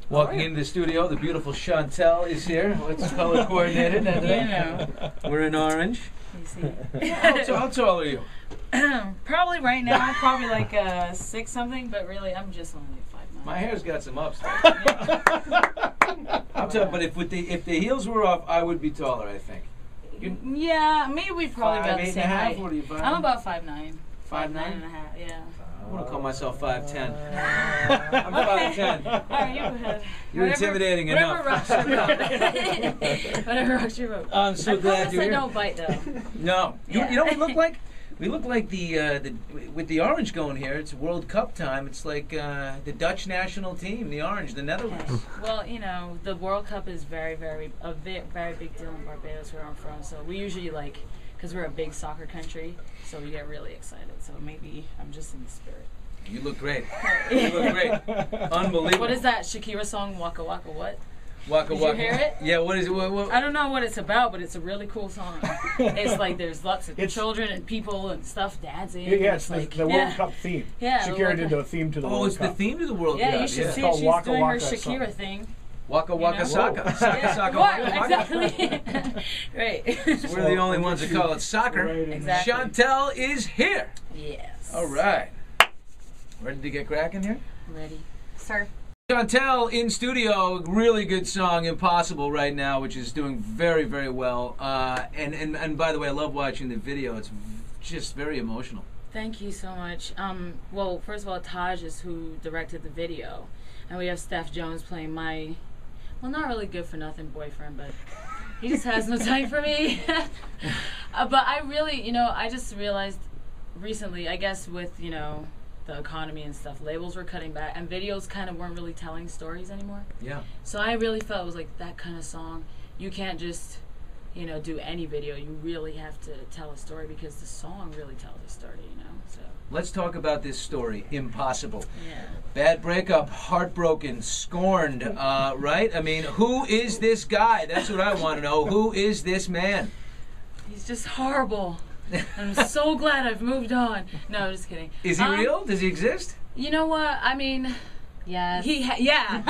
Walking into the studio, the beautiful Shontelle is here. Let's color coordinated. We're in orange. You see. How tall are you? Probably right now, probably like 6 something, but really I'm just only 5'9". My hair's got some ups. I'm telling, but if the heels were off, I would be taller. I think. Yeah, maybe we'd probably about the same height. I'm about 5'9". 5'9" and a half. Yeah. I want to call myself 5'10". I'm 5'10". All right, you go ahead. You're intimidating enough. Whatever rocks your boat. Whatever rocks your boat. I'm so glad you're here. I don't bite though. No. You know what we look like? We look like the with the orange going here. It's World Cup time. It's like the Dutch national team, the orange, the Netherlands. Okay. Well, you know, the World Cup is very big deal in Barbados, where I'm from. So we usually because we're a big soccer country, so we get really excited. So maybe I'm just in the spirit. You look great. You look great. Unbelievable. What is that Shakira song? Waka Waka what? Waka Did Waka. you hear it? Yeah, what is it? What? I don't know what it's about, but it's a really cool song. It's like there's lots of children and people and stuff dancing. Yeah, it's the World Cup theme. Yeah, Shakira did a theme to the World Cup. Oh, it's the theme to the World Cup. Yeah, you should see it. She's Waka doing Waka her Shakira song. thing. Waka Waka Saka. Yeah. Saka What? Waka Waka. Exactly. Right. We're the only ones that call it soccer. Exactly. Shontelle is here. Yes. All right. Ready to get cracking here? Ready. Sir. Shontelle in studio, really good song, Impossible, right now, which is doing very, very well. And by the way, I love watching the video. It's just very emotional. Thank you so much. Well, first of all, Taj is who directed the video. And we have Steph Jones playing my, well, not really good for nothing boyfriend, but he just has no time for me. But I really, I just realized recently, I guess with, the economy and stuff, labels were cutting back and videos kind of weren't really telling stories anymore. Yeah. So I really felt it was like that kind of song. You can't just, do any video. You really have to tell a story because the song really tells a story, So let's talk about this story, Impossible. Yeah. Bad breakup, heartbroken, scorned, right? I mean, who is this guy? That's what I want to know. Who is this man? He's just horrible. I'm so glad I've moved on. No, just kidding. Is he real? Does he exist? You know what? I mean, yes. Yeah. Yes.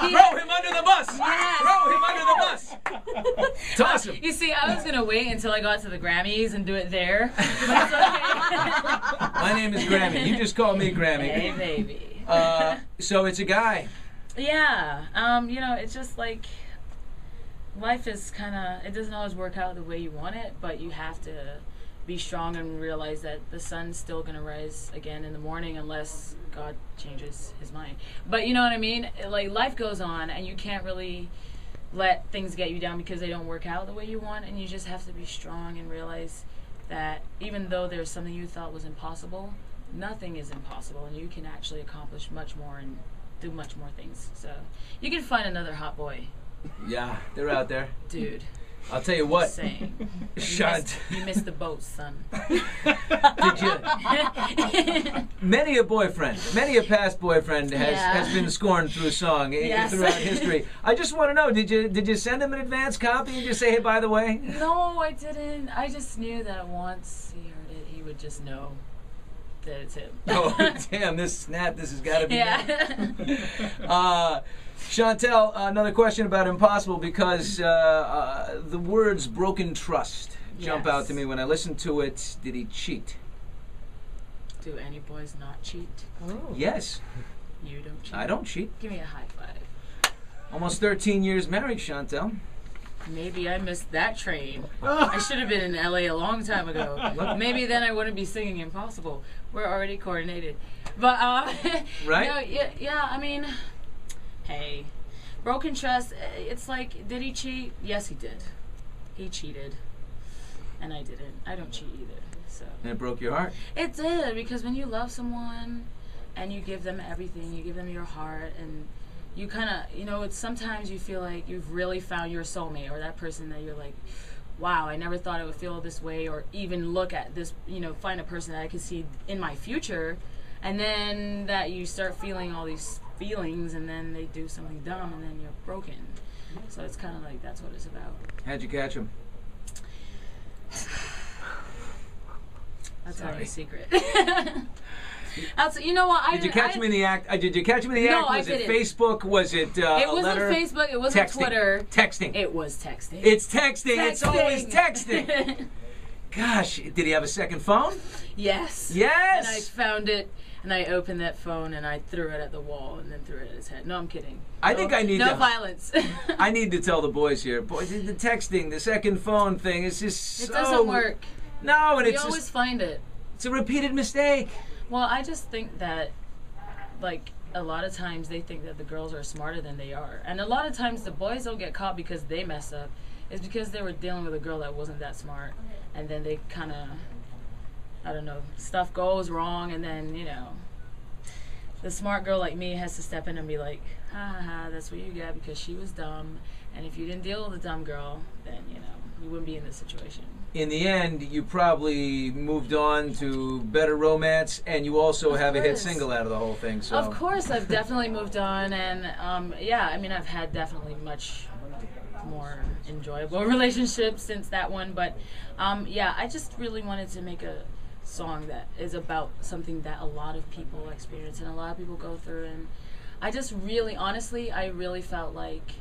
You know what? Throw him under the bus. Yes. Throw him under the bus. Toss him. You see, I was gonna wait until I got to the Grammys and do it there. But it's okay. My name is Grammy. You just call me Grammy. Hey, baby. So it's a guy. Yeah. It's just like life is it doesn't always work out the way you want it, but you have to be strong and realize that the sun's still going to rise again in the morning unless God changes his mind. But you know what I mean? Like, life goes on and you can't really let things get you down because they don't work out the way you want, and you just have to be strong and realize that even though there's something you thought was impossible, nothing is impossible, and you can actually accomplish much more and do much more things. So you can find another hot boy. Yeah, they're out there. Dude. I'll tell you what. Saying. You missed the boat, son. Did you? Many a past boyfriend has been scorned through a song throughout history. I just want to know, did you send him an advance copy and just say, hey, by the way? No, I didn't. I just knew that once he heard it, he would just know that it's him. Oh, damn, this has got to be Yeah. Shontelle, another question about Impossible, because the words broken trust jump out to me when I listen to it. Did he cheat? Do any boys not cheat? Oh. Yes. You don't cheat? I don't cheat. Give me a high five. Almost 13 years married, Shontelle. Maybe I missed that train. I should have been in LA a long time ago. Maybe then I wouldn't be singing Impossible. We're already coordinated. But, right? Yeah, I mean, hey, broken trust, it's like, did he cheat? Yes, he did. He cheated. And I didn't. I don't cheat either. So. And it broke your heart? It did, because when you love someone and you give them everything, you give them your heart, and you kind of, it's sometimes you feel like you've really found your soulmate, or that person that you're like, wow, I never thought I would feel this way, or even look at this, find a person that I could see in my future, and then that you start feeling all these feelings, and then they do something dumb, and then you're broken. So it's kind of like, that's what it's about. How'd you catch him? I'll tell you a secret. You know what? Did you catch him in the act? Did you catch him in the act? No, was I it didn't. Facebook? Was it It a letter? wasn't Facebook. It wasn't Twitter. Texting. It was texting. It's texting. It's always texting. Gosh, did he have a second phone? Yes. Yes. And I found it, and I opened that phone, and I threw it at the wall, and then threw it at his head. No, I'm kidding. I think I need no to, violence. I need to tell the boys here. Boy, the texting, the second phone thing is just It so... doesn't work. No, and You it's always just... find it. It's a repeated mistake. Well, I just think that, like, a lot of times they think that the girls are smarter than they are. And a lot of times the boys don't get caught because they mess up. It's because they were dealing with a girl that wasn't that smart. And then they kind of, I don't know, stuff goes wrong. And then, you know, the smart girl like me has to step in and be like, ha ha ha, that's what you get because she was dumb. And if you didn't deal with the dumb girl, then, you know, you wouldn't be in this situation. In the end, you probably moved on to better romance, and you also have a hit single out of the whole thing. So. Of course, I've definitely moved on, and yeah, I mean, I've had definitely much more enjoyable relationships since that one. But yeah, I just really wanted to make a song that is about something that a lot of people experience and a lot of people go through. And I just really, honestly, I really felt like,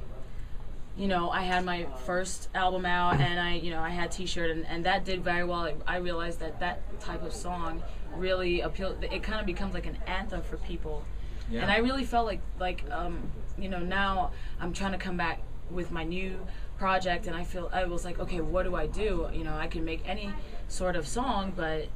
you know, I had my first album out, and I had T-shirt, and that did very well. I realized that type of song really appealed. It kind of becomes like an anthem for people, yeah. And I really felt like you know, now I'm trying to come back with my new project, and I was like, okay, what do I do? You know, I can make any sort of song, but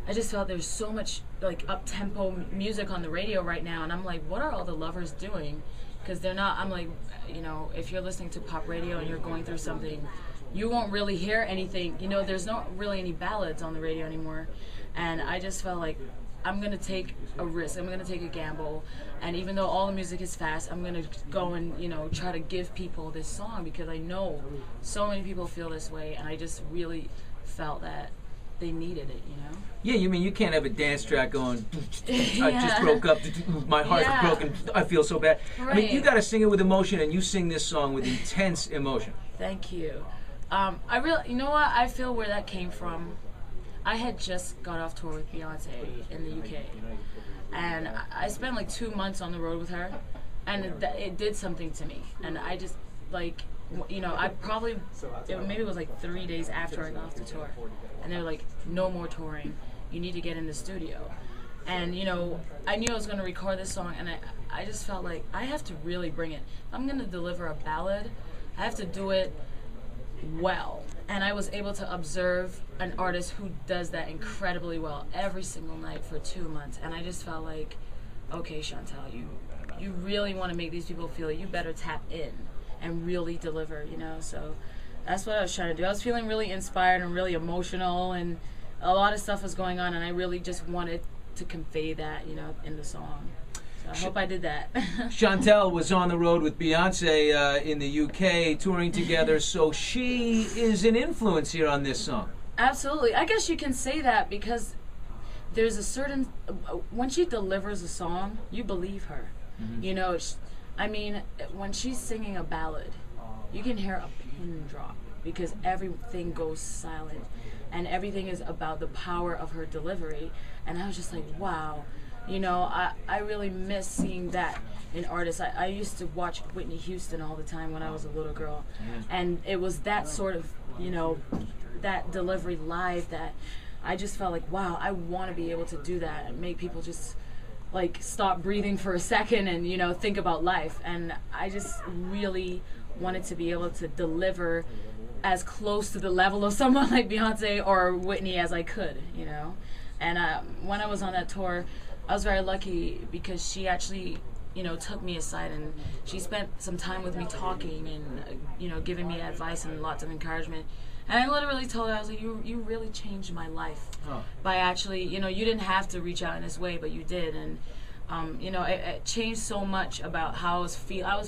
I just felt there's so much like up-tempo music on the radio right now, and I'm like, what are all the lovers doing? Because they're not, I'm like, you know, if you're listening to pop radio and you're going through something, you won't really hear anything. You know, there's not really any ballads on the radio anymore. And I just felt like I'm going to take a risk. I'm going to take a gamble. And even though all the music is fast, I'm going to go and, you know, try to give people this song because I know so many people feel this way. And I just really felt that they needed it, you know? Yeah, you mean you can't have a dance track going, I just broke up, my heart's broken, I feel so bad. Right. I mean, you got to sing it with emotion, and you sing this song with intense emotion. Thank you. You know what? I feel where that came from. I had just got off tour with Beyonce in the UK, and I spent like 2 months on the road with her, and it did something to me, and I just, like, you know, maybe it was like 3 days after I got off the tour, and they were like, no more touring, you need to get in the studio. And, you know, I knew I was going to record this song, and I just felt like I have to really bring it. If I'm going to deliver a ballad, I have to do it well. And I was able to observe an artist who does that incredibly well every single night for 2 months, and I just felt like, okay, Shontelle, you really want to make these people feel, you better tap in and really deliver, you know. So that's what I was trying to do. I was feeling really inspired and really emotional, and a lot of stuff was going on, and I really just wanted to convey that, you know, in the song. So I hope I did that. Shontelle was on the road with Beyonce in the UK, touring together, so she is an influence here on this song. Absolutely. I guess you can say that because there's a certain, when she delivers a song, you believe her. Mm-hmm. You know, I mean, when she's singing a ballad, you can hear a pin drop because everything goes silent and everything is about the power of her delivery. And I was just like, wow, you know, I really miss seeing that in artists. I used to watch Whitney Houston all the time when I was a little girl. And it was that sort of, you know, that delivery live that I just felt like, wow, I want to be able to do that and make people just like stop breathing for a second and, you know, think about life. And I just really wanted to be able to deliver as close to the level of someone like Beyonce or Whitney as I could, you know. And when I was on that tour, I was very lucky because she actually, you know, took me aside and she spent some time with me talking and, you know, giving me advice and lots of encouragement. And I literally told her, I was like, you really changed my life by actually, you know, you didn't have to reach out in this way, but you did. And, you know, it changed so much about how I was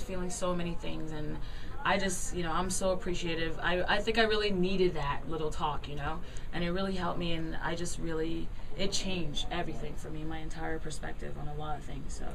feeling so many things. And I just, you know, I'm so appreciative. I think I really needed that little talk, you know, and it really helped me. And I just really, it changed everything for me, my entire perspective on a lot of things. So.